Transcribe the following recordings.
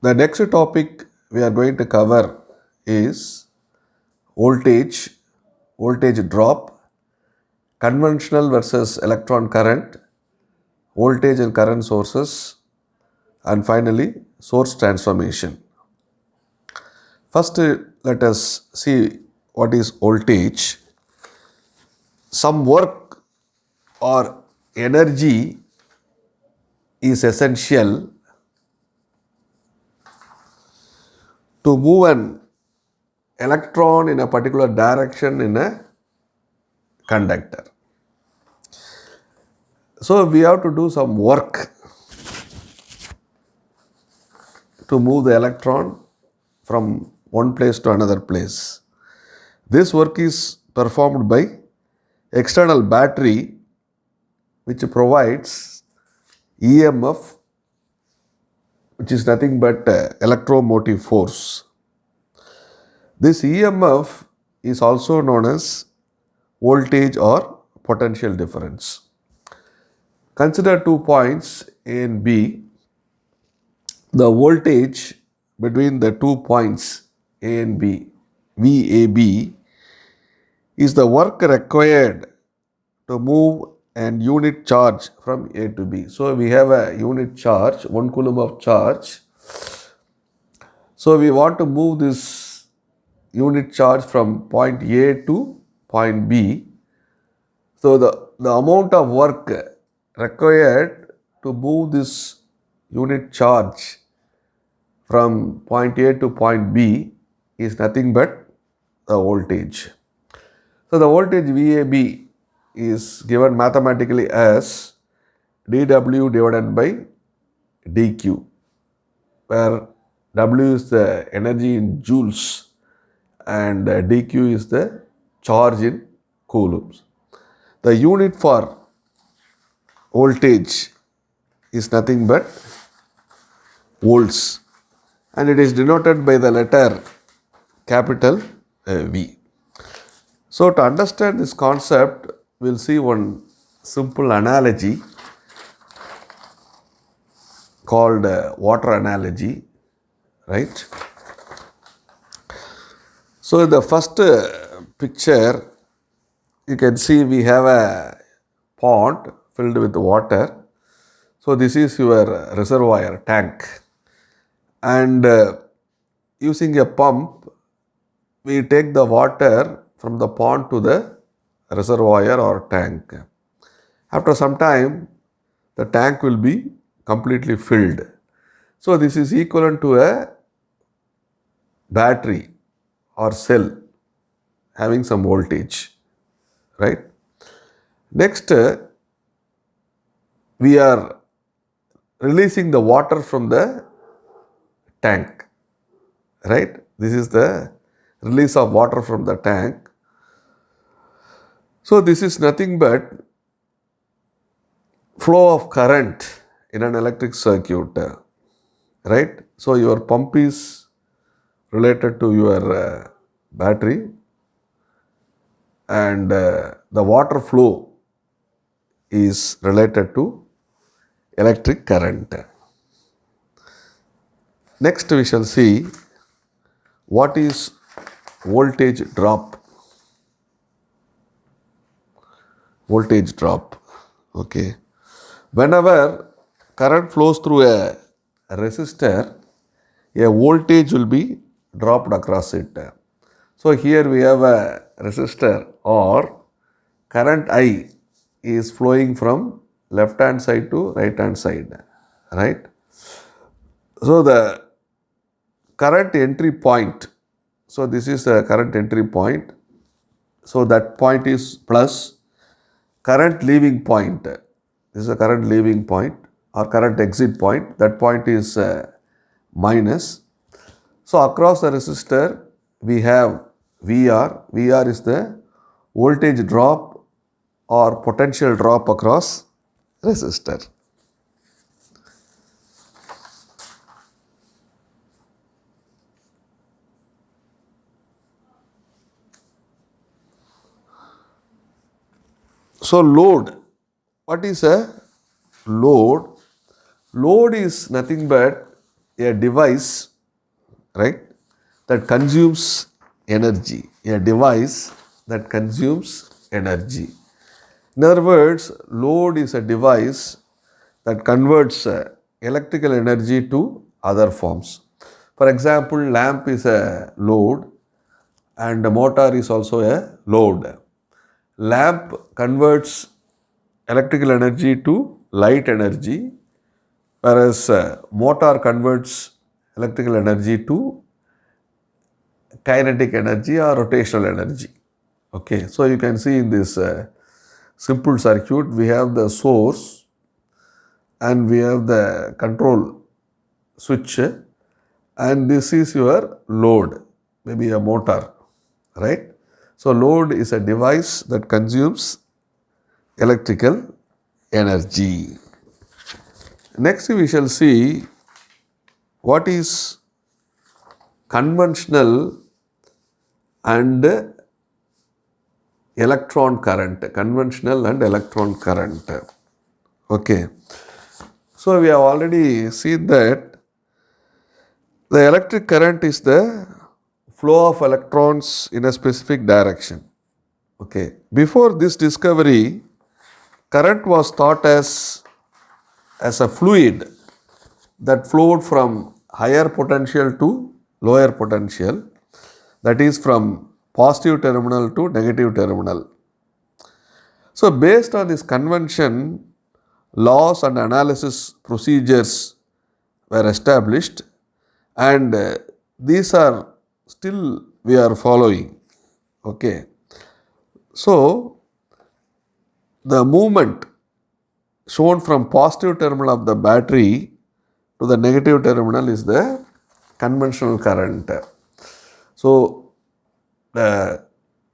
The next topic we are going to cover is voltage, voltage drop, conventional versus electron current, voltage and current sources, and finally source transformation. First, let us see what is voltage. Some work or energy is essential to move an electron in a particular direction in a conductor. So we have to do some work to move the electron from one place to another place. This work is performed by external battery, which provides EMF, which is nothing but electromotive force. This EMF is also known as voltage or potential difference. Consider 2 points A and B. The voltage between the 2 points A and B, VAB, is the work required to move an unit charge from A to B. So we have a unit charge, 1 coulomb of charge. So we want to move this unit charge from point A to point B. So the amount of work required to move this unit charge from point A to point B is nothing but the voltage. So the voltage VAB is given mathematically as dW divided by dQ, where W is the energy in joules and dQ is the charge in coulombs. The unit for voltage is nothing but volts, and it is denoted by the letter capital V. So to understand this concept, we'll see one simple analogy called water analogy, right? So in the first picture, you can see we have a pond filled with water. So this is your reservoir tank, and using a pump, we take the water from the pond to the reservoir or tank. After some time, the tank will be completely filled. So this is equivalent to a battery or cell having some voltage, right? Next, we are releasing the water from the tank, right? This is the release of water from the tank. So this is nothing but flow of current in an electric circuit, right? So your pump is related to your battery, and the water flow is related to electric current. Next we shall see what is voltage drop. Voltage drop. Okay. Whenever current flows through a resistor, a voltage will be dropped across it. So here we have a resistor, or current I is flowing from left hand side to right hand side, right? So the current entry point, so this is the current entry point. So that point is plus. Current leaving point, this is a current leaving point or current exit point, that point is minus. So across the resistor we have VR. VR is the voltage drop or potential drop across resistor. So load, what is a load? Load is nothing but a device, right, that consumes energy. A device that consumes energy. In other words, load is a device that converts electrical energy to other forms. For example, lamp is a load and a motor is also a load. Lamp converts electrical energy to light energy, whereas motor converts electrical energy to kinetic energy or rotational energy. Okay, so you can see in this simple circuit, we have the source and we have the control switch, and this is your load, maybe a motor, right? So load is a device that consumes electrical energy. Next we shall see what is conventional and electron current. Conventional and electron current. Okay. So we have already seen that the electric current is the flow of electrons in a specific direction. Okay. Before this discovery, current was thought as a fluid that flowed from higher potential to lower potential, that is from positive terminal to negative terminal. So based on this convention, laws and analysis procedures were established, and these are still we are following. Okay. So the movement shown from positive terminal of the battery to the negative terminal is the conventional current. So the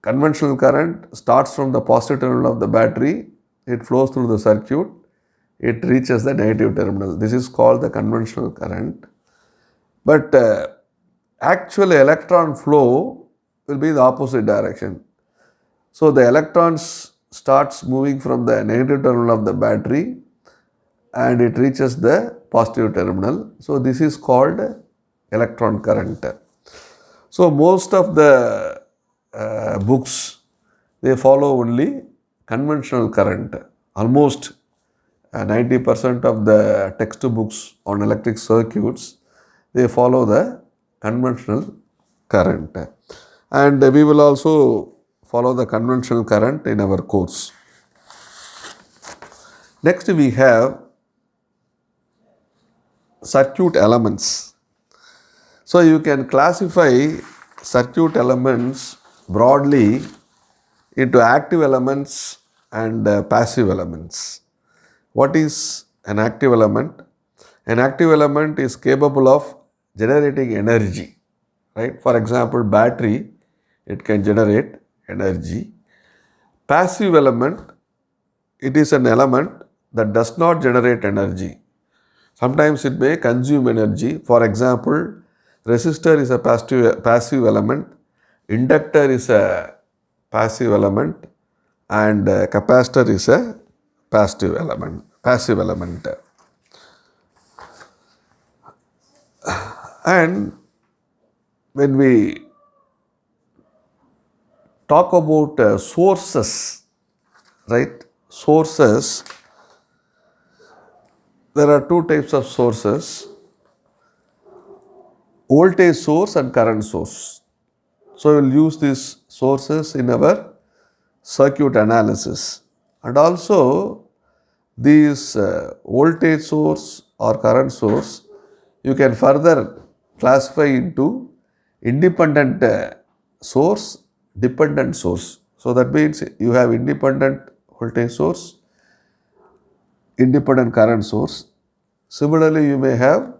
conventional current starts from the positive terminal of the battery, it flows through the circuit, it reaches the negative terminal. This is called the conventional current. But actual electron flow will be the opposite direction. So the electrons starts moving from the negative terminal of the battery and it reaches the positive terminal. So this is called electron current. So most of the books, they follow only conventional current. Almost 90% of the textbooks on electric circuits, they follow the conventional current. And we will also follow the conventional current in our course. Next we have circuit elements. So you can classify circuit elements broadly into active elements and passive elements. What is an active element? An active element is capable of generating energy, right? For example, battery, it can generate energy. Passive element, it is an element that does not generate energy. Sometimes it may consume energy. For example, resistor is a passive element, inductor is a passive element, and capacitor is a passive element. And when we talk about sources, right? Sources, there are two types of sources: voltage source and current source. So we will use these sources in our circuit analysis. And also these voltage source or current source, you can further classify into independent source, dependent source. So that means you have independent voltage source, independent current source. Similarly, you may have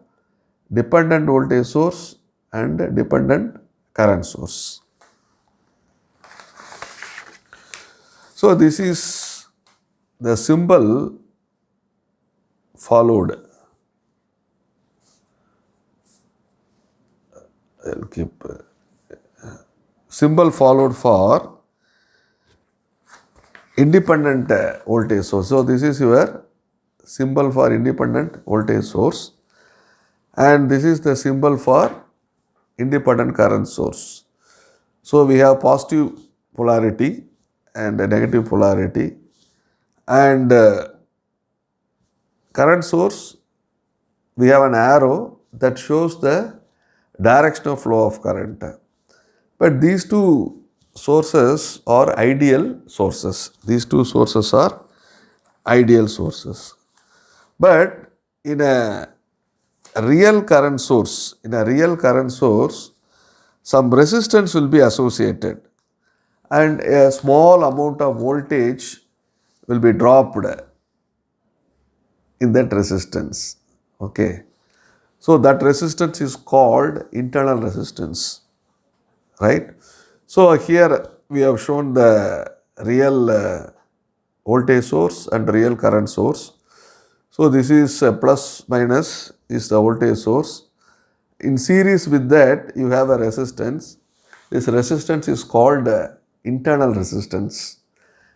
dependent voltage source and dependent current source. So this is the symbol followed. I'll keep symbol followed for independent voltage source. So this is your symbol for independent voltage source. and this is the symbol for independent current source. So we have positive polarity and a negative polarity, and current source, we have an arrow that shows the direction of flow of current. But these two sources are ideal sources. These two sources are ideal sources. But in a real current source, some resistance will be associated, and a small amount of voltage will be dropped in that resistance. Okay. So that resistance is called internal resistance, right? So here we have shown the real voltage source and real current source. So this is plus minus is the voltage source. In series with that, you have a resistance. This resistance is called internal resistance,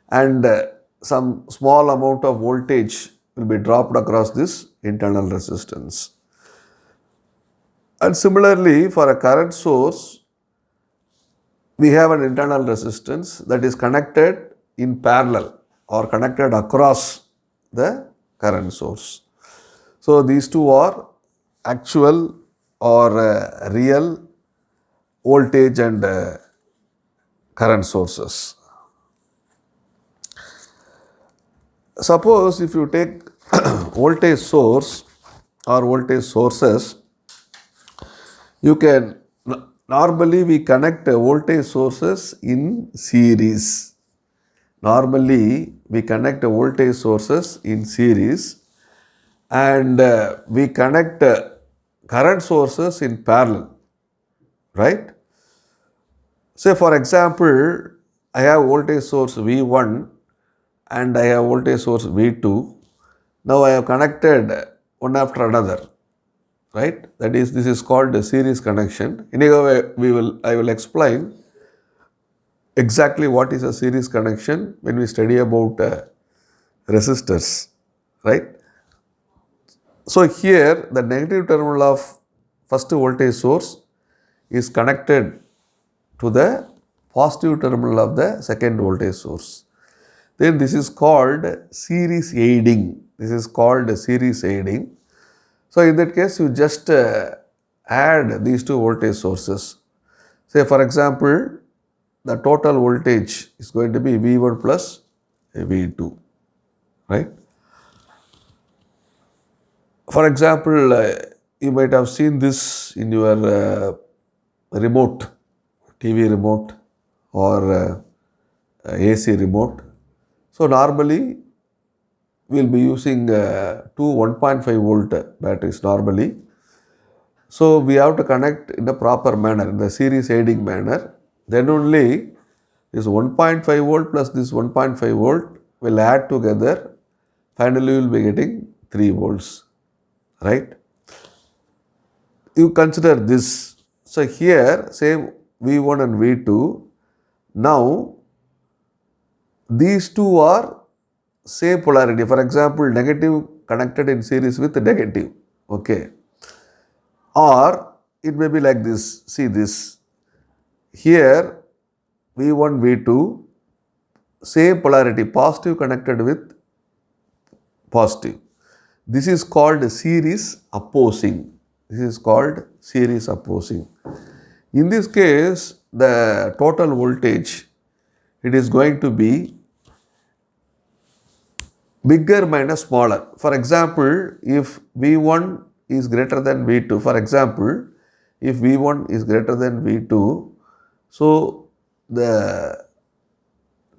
and some small amount of voltage will be dropped across this internal resistance. And similarly, for a current source, we have an internal resistance that is connected in parallel or connected across the current source. So these two are actual or real voltage and current sources. Suppose if you take voltage source or voltage sources, you can normally we connect voltage sources in series. Normally we connect voltage sources in series, and we connect current sources in parallel, right? Say for example, I have voltage source V1 and I have voltage source V2. Now I have connected one after another, right? That is, this is called a series connection. Anyway, I will explain exactly what is a series connection when we study about resistors, right? So here the negative terminal of first voltage source is connected to the positive terminal of the second voltage source. Then this is called series aiding. So in that case, you just add these two voltage sources. Say for example, the total voltage is going to be V1 plus V2, right? For example, you might have seen this in your remote, TV remote or AC remote. So normally we will be using two 1.5 volt batteries normally. So we have to connect in a proper manner, in the series aiding manner. Then only this 1.5 volt plus this 1.5 volt will add together. Finally, you will be getting 3 volts, right? You consider this. So here, same V1 and V2. Now, these two are same polarity. For example, negative connected in series with negative. Okay. Or it may be like this. See this. Here, V1, V2, same polarity, positive connected with positive. This is called series opposing. In this case, the total voltage, it is going to be bigger minus smaller. For example, if V1 is greater than V2, if V1 is greater than V2, so the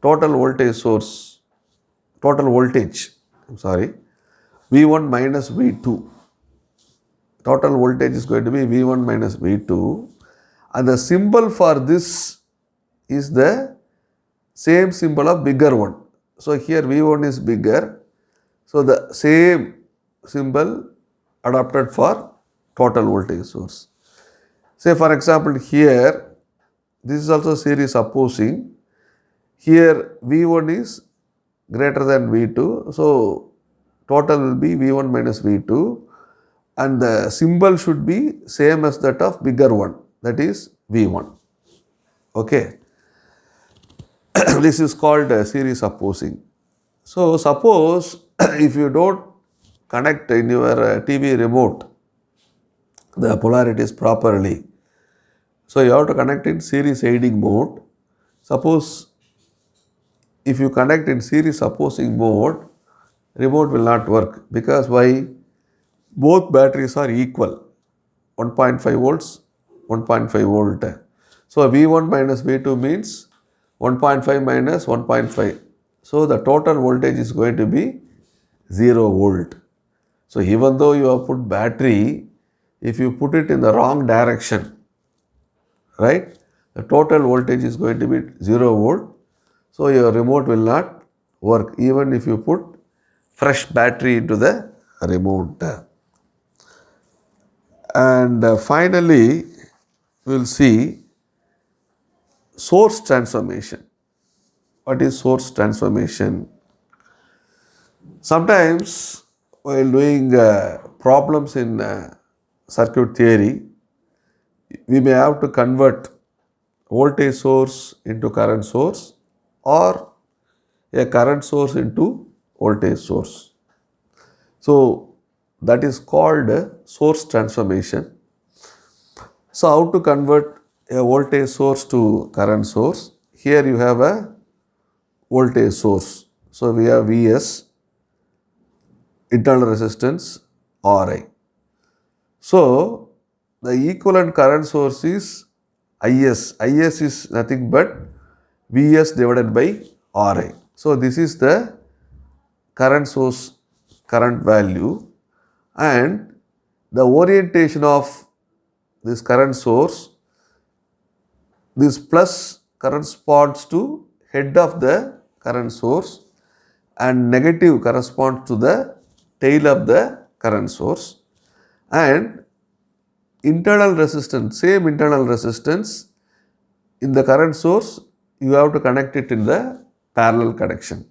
total voltage, V1 minus V2. Total voltage is going to be V1 minus V2, and the symbol for this is the same symbol of bigger one. So here V1 is bigger, so the same symbol adopted for total voltage source. Say for example here, this is also series opposing. Here V1 is greater than V2, so total will be V1 minus V2, and the symbol should be same as that of bigger one, that is V1. Okay. This is called series opposing. So suppose if you don't connect in your TV remote the polarities properly, so you have to connect in series aiding mode. Suppose if you connect in series opposing mode, remote will not work, because why? Both batteries are equal, 1.5 volts, 1.5 volt. So V1 minus V2 means 1.5 minus 1.5. So the total voltage is going to be 0 volt. So even though you have put battery, if you put it in the wrong direction, right, the total voltage is going to be 0 volt. So your remote will not work even if you put fresh battery into the remote. And finally, we will see source transformation. What is source transformation? Sometimes while doing problems in circuit theory, we may have to convert voltage source into current source or a current source into voltage source. So that is called source transformation. So how to convert a voltage source to current source? Here you have a voltage source. So we have Vs, internal resistance Ri. So the equivalent current source is Is. Is is nothing but Vs divided by Ri. So this is the current source current value, and the orientation of this current source, this plus corresponds to head of the current source and negative corresponds to the tail of the current source, and internal resistance, same internal resistance in the current source, you have to connect it in the parallel connection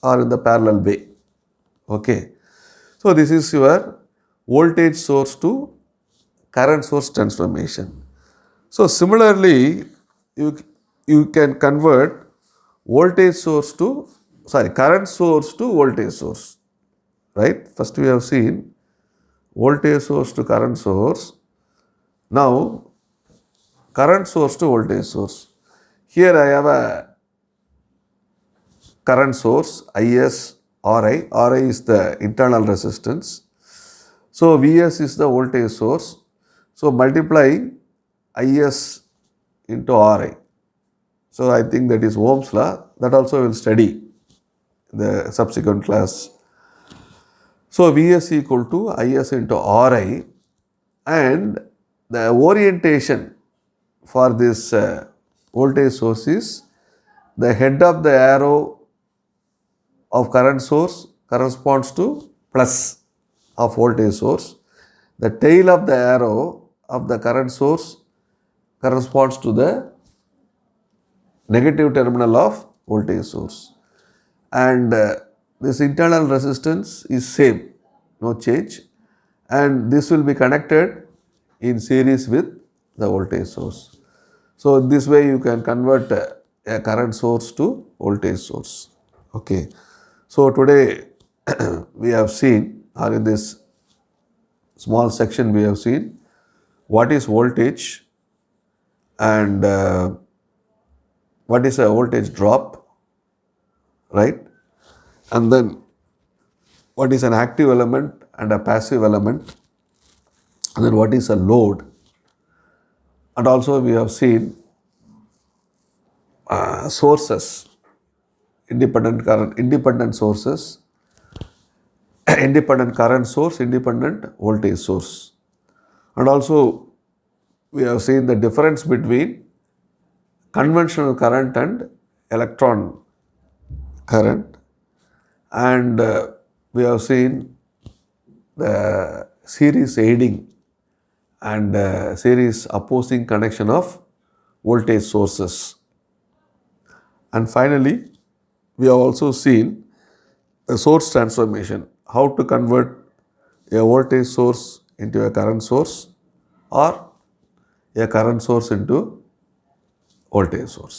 or in the parallel way. Okay. So this is your voltage source to current source transformation. So similarly, you can convert voltage source to, current source to voltage source, right? First we have seen voltage source to current source. Now current source to voltage source. Here I have a current source Is Ri. Ri is the internal resistance. So Vs is the voltage source. So multiply Is into Ri. So I think that is Ohm's law. That also we will study in the subsequent class. So Vs equal to Is into Ri, and the orientation for this voltage source is the head of the arrow of current source corresponds to plus of voltage source. The tail of the arrow of the current source corresponds to the negative terminal of voltage source. And this internal resistance is same, no change, and this will be connected in series with the voltage source. So this way you can convert a current source to voltage source. Okay. So today we have seen, or in this small section we have seen what is voltage and what is a voltage drop, right? And then what is an active element and a passive element, and then what is a load. And also we have seen sources, independent sources, independent current source, independent voltage source. And also we have seen the difference between conventional current and electron current, and we have seen the series aiding and series opposing connection of voltage sources. And finally, we have also seen the source transformation, how to convert a voltage source into a current source or a current source into voltage source.